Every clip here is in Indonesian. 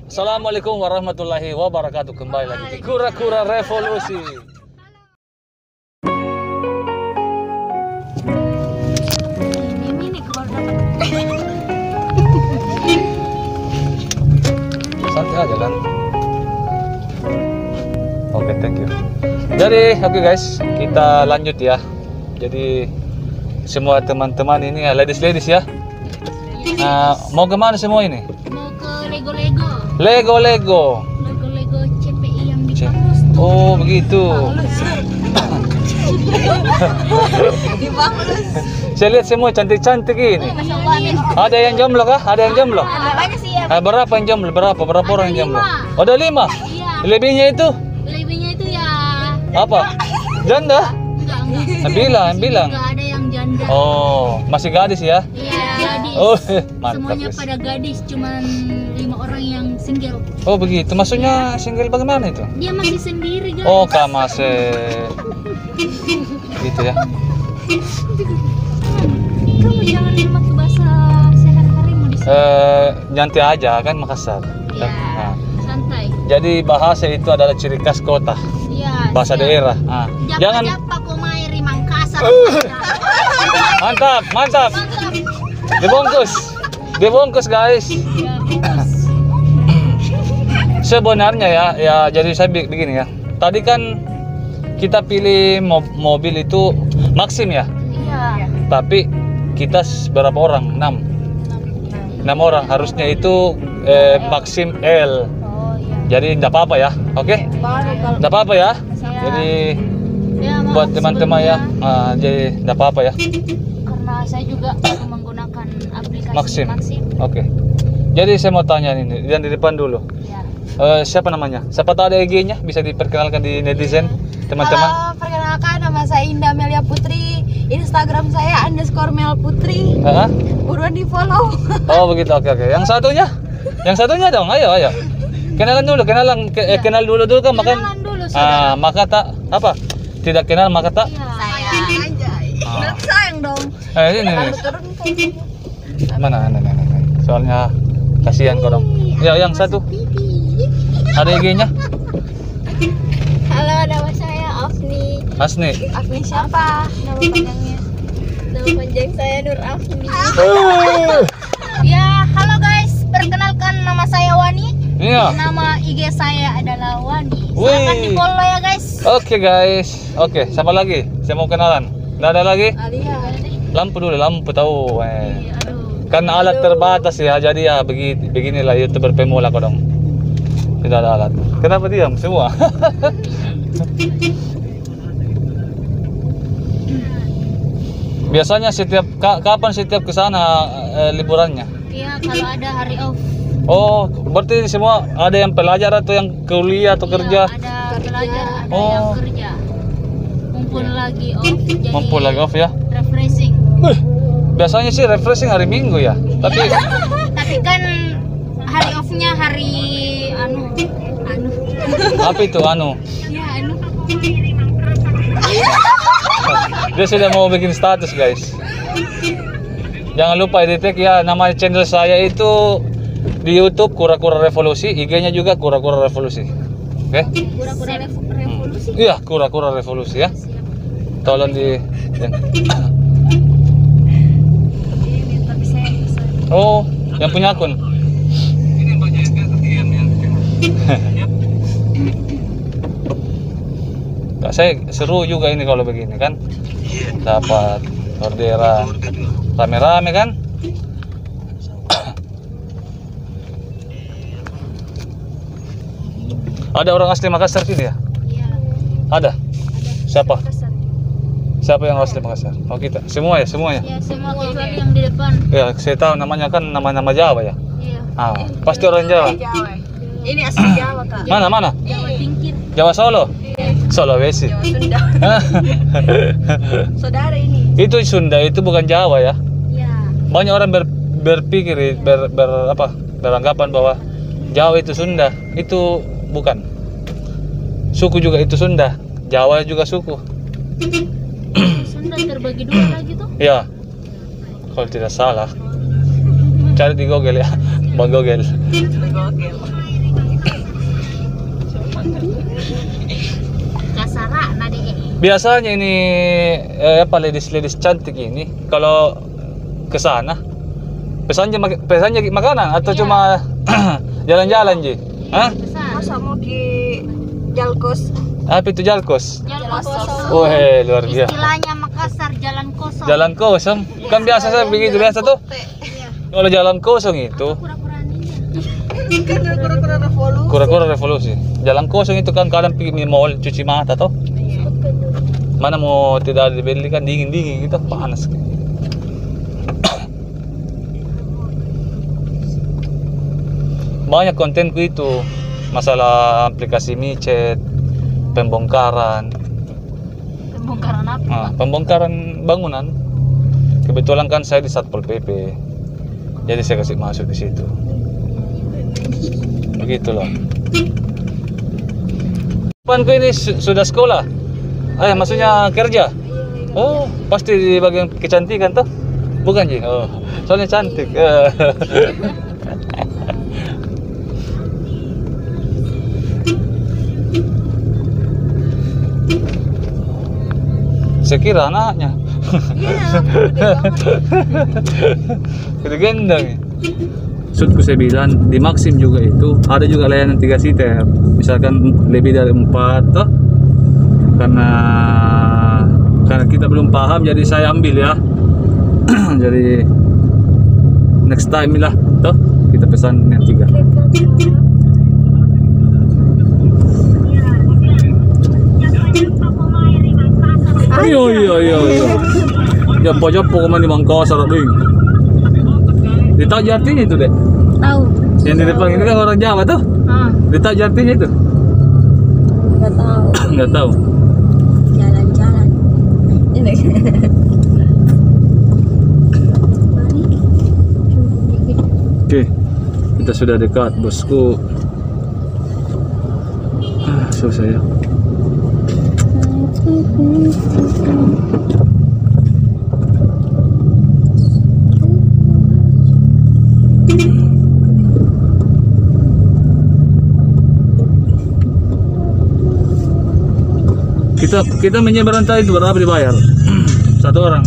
Assalamualaikum warahmatullahi wabarakatuh. Kembali lagi di Kura-Kura Revolusi. Santai aja kan. Oke, thank you. Jadi, oke guys, kita lanjut ya. Jadi semua teman-teman ini ya, ladies ya. Mau kemana semua ini? Mau ke Lego-Lego. Lego. Lego CPI yang di kampus tuh. Oh, begitu. Saya lihat semua cantik-cantik ini. Ada yang jomblo kah? Ada yang jomblo? Ada lagi sih ya. Berapa yang jomblo? Berapa orang yang jomblo? 5. Oh, ada 5. Iya. Lebihnya itu Lebihnya itu ya. apa? Janda? Enggak. Bilang. Enggak ada yang janda. Oh, masih gadis ya? Iya, gadis. Oh, mantap. Semuanya Guys. pada gadis, cuman 5 orang yang single. Oh, begitu. Maksudnya single bagaimana itu? Dia masih sendiri, guys. Oh, kamase. Gitu ya. Kamu jangan memakai bahasa sehari-hari mau di sini. Nyantai aja kan Makassar. Iya, Nah, santai. jadi bahasa itu adalah ciri khas kota, Iya. bahasa siap. daerah. Jangan Japa kumairi Mangkasar. mantap. Mantap. Dibungkus guys. Ya, bungkus. Sebenarnya ya jadi saya begini ya. Tadi kan kita pilih mobil itu Maxim ya. Iya. Tapi kita berapa orang? 6 orang. Harusnya itu Maxim L. Oh iya. Jadi enggak apa-apa ya. Oke? Baru kalau Enggak apa-apa ya. Saya- Jadi ya, maaf buat teman-teman ya, sebelumnya, jadi enggak apa-apa ya. karena saya juga menggunakan aplikasi Maxim. Maxim. Oke. Jadi saya mau tanya ini, yang di depan dulu. Ya. Siapa namanya? Siapa tahu ada IG-nya? Bisa diperkenalkan di netizen, teman-teman. Halo, perkenalkan nama saya Indah Melia Putri. Instagram saya _melputri. Buruan di follow. Oh begitu, oke. Yang satunya dong, ayo. Kenalan dulu, kenal dulu kan makan. Kenalan dulu, saudara. Maka tak apa? Tidak kenal maka tak. Iya. Sayang. Anjay. Sayang dong. Ini. Turun kok. Mana? Soalnya kasihan kau dong. Ya, yang satu. Ada IG-nya? Halo, nama saya Afni. Asni. Afni siapa? Nama panjangnya. Nama panjang saya Nur Afni. Ya, halo guys. Perkenalkan nama saya Wani. Iya. Nama IG saya adalah Wani. Wih. Silahkan di-follow ya guys. Oke guys. Oke, siapa lagi? Saya mau kenalan. Nggak ada lagi? Alia. Lampu dulu, lampu tahu. Aduh. Kan alat terbatas ya, jadi ya beginilah YouTuber pemula kok dong. Tidak ada alat. Kenapa diam semua? Biasanya kapan setiap ke sana liburannya? Iya, kalau ada hari off. Oh, berarti semua ada yang pelajar atau yang kuliah atau Iya, kerja? ada pelajar, ada Oh. yang kerja. Mumpul lagi off. Jadi Mumpul lagi off ya. refreshing. Biasanya sih refreshing hari Minggu ya. Tapi Tapi kan hari off-nya hari anu. apa itu anu? Ya, anu. Dia sudah mau bikin status guys. Jangan lupa di-tag ya, nama channel saya itu di YouTube Kura-Kura Revolusi, IG-nya juga Kura-Kura Revolusi. Oke? Kura-kura revolusi. Iya, Kura-Kura Revolusi ya. Tolong di Ini tapi saya bisa. Oh, yang punya akun. Kak, saya seru juga ini kalau begini kan. Dapat orderan rame-rame kan. Ada orang asli Makassar sini ya? Iya. Ada. Siapa? Makassar. Siapa yang asli Makassar? Oh kita. Semuanya. Ya, semua kecuali yang di depan. Ya, saya tahu namanya kan nama-nama Jawa ya. Iya. Pasti orang Jawa. Ini asli Jawa, Kak. Mana? Jawa Tingkit. Jawa Solo. Sulawesi. Jawa Sunda. Saudara ini. Itu Sunda, itu bukan Jawa ya. Iya. Banyak orang berpikir beranggapan bahwa Jawa itu Sunda. Itu bukan. Suku juga itu Sunda. Jawa juga suku. Sunda terbagi 2 lagi tuh. Ya. Kalau tidak salah. Cari di Google ya. Bang Google. Kasara na di. Biasanya ini apa ladies cantik ini kalau ke sana pesannya makanan atau Iya. cuma jalan-jalan Ji? Hah? Masa mau di Jalkos? Apa itu jalkos? Jalan kosong. Wah, luar biasa. Istilahnya Makassar jalan kosong. Jalan kosong. Kan biasa saya begitu biasa tuh. Kalau jalan kosong itu Kura-kura ninja. Kan kura-kura revolusi. kura-kura revolusi. Jalan kosong itu kan kadang pergi di mall cuci mata toh. Mana mau tidak dibeli kan dingin-dingin gitu panas. Banyak kontenku itu masalah aplikasi micet, pembongkaran, Pembongkaran apa? pembongkaran bangunan. Kebetulan kan saya di Satpol PP, jadi saya kasih masuk di situ. Begitulah. Panku ini sudah sekolah. Maksudnya kerja. Oh, pasti di bagian kecantikan tuh. Bukan Ji? Oh, soalnya cantik. Saya kira anaknya. Iya, gede banget. Gede gendang ya. Maksudku saya bilang di Maxim juga itu ada juga layanan 3 seater. Misalkan lebih dari 4 toh. Karena kita belum paham jadi saya ambil ya. Jadi next time lah toh kita pesan yang 3. Iya. Jampo-jampo kemana di Mangkasar ding. Ditahu artinya itu deh. Tahu. Yang di depan ini kan orang Jawa tuh. Ditahu artinya itu. Nggak tahu. Nggak tahu. Jalan-jalan. Ini. Oke, kita sudah dekat bosku. Susah ya. Kita menyeberang tadi itu berapa dibayar? Satu orang.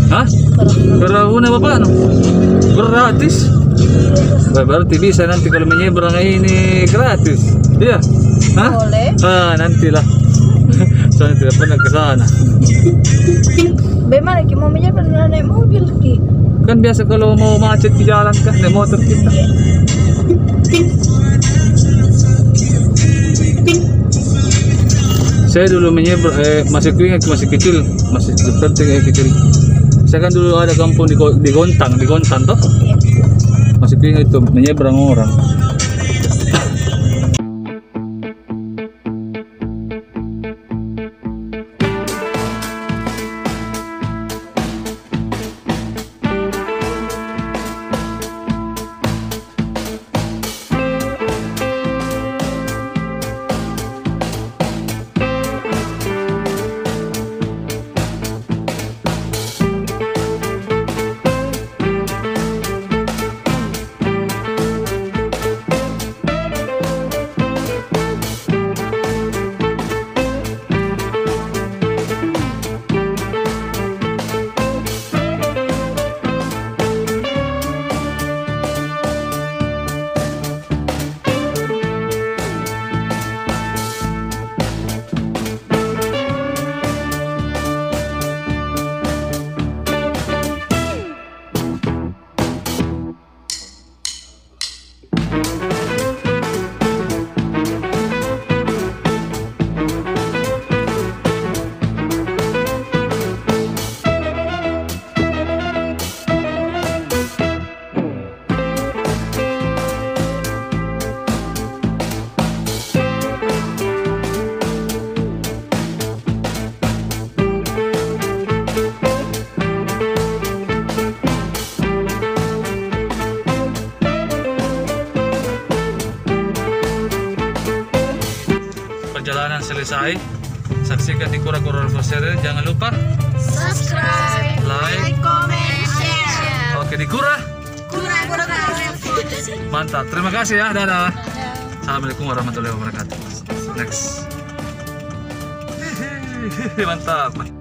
Hah? Berapa bapak? Gratis. Berarti bisa nanti kalau menyeberang ini gratis. Iya. Hah? Boleh. Nantilah. Soalnya tidak pernah ke sana. Bagaimana Ki? Mau menyeberang naik mobil Ki? Kan biasa kalau mau macet di jalan kan naik motor kita. Saya dulu masih kecil, masih seperti kecil. Saya kan dulu ada kampung di Gontang toh. Masih ingat itu menyeberang orang. Perjalanan selesai. Saksikan di Kura-Kura Revolusi. Jangan lupa Subscribe, like. comment, share. Oke, di Kura. Kura-Kura Revolusi. Mantap. Terima kasih ya. Dadah. Ya. Assalamualaikum warahmatullahi wabarakatuh. Next. Mantap.